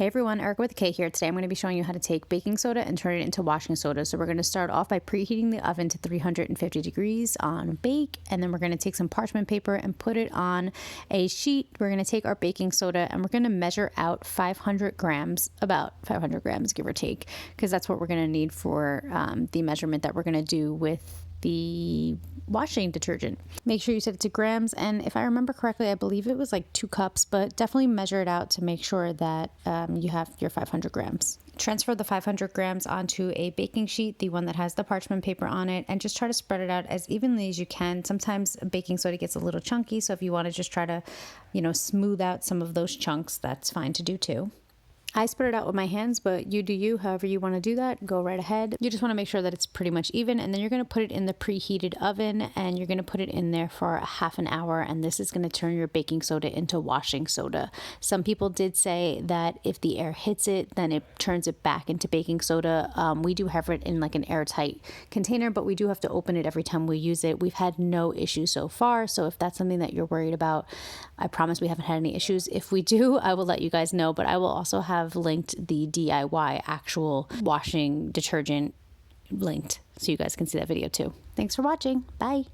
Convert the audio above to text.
Hey everyone, Erica with K here. Today I'm going to be showing you how to take baking soda and turn it into washing soda. So we're going to start off by preheating the oven to 350 degrees on bake, and then we're going to take some parchment paper and put it on a sheet. We're going to take our baking soda and we're going to measure out 500 grams, about 500 grams give or take, because that's what we're going to need for the measurement that we're going to do with the washing detergent. Make sure you set it to grams, and if I remember correctly, I believe it was like 2 cups, but definitely measure it out to make sure that you have your 500 grams. Transfer the 500 grams onto a baking sheet, the one that has the parchment paper on it, and just try to spread it out as evenly as you can. Sometimes baking soda gets a little chunky, so if you want to just try to, smooth out some of those chunks, that's fine to do too. I spread it out with my hands, but you do you, however you want to do that, go right ahead. You just want to make sure that it's pretty much even, and then you're going to put it in the preheated oven, and you're going to put it in there for a half an hour, and this is going to turn your baking soda into washing soda. Some people did say that if the air hits it, then it turns it back into baking soda. We do have it in like an airtight container, but we do have to open it every time we use it. We've had no issues so far, so if that's something that you're worried about, I promise we haven't had any issues. If we do, I will let you guys know, but I will also have linked the DIY actual washing detergent linked so you guys can see that video too. Thanks for watching. Bye.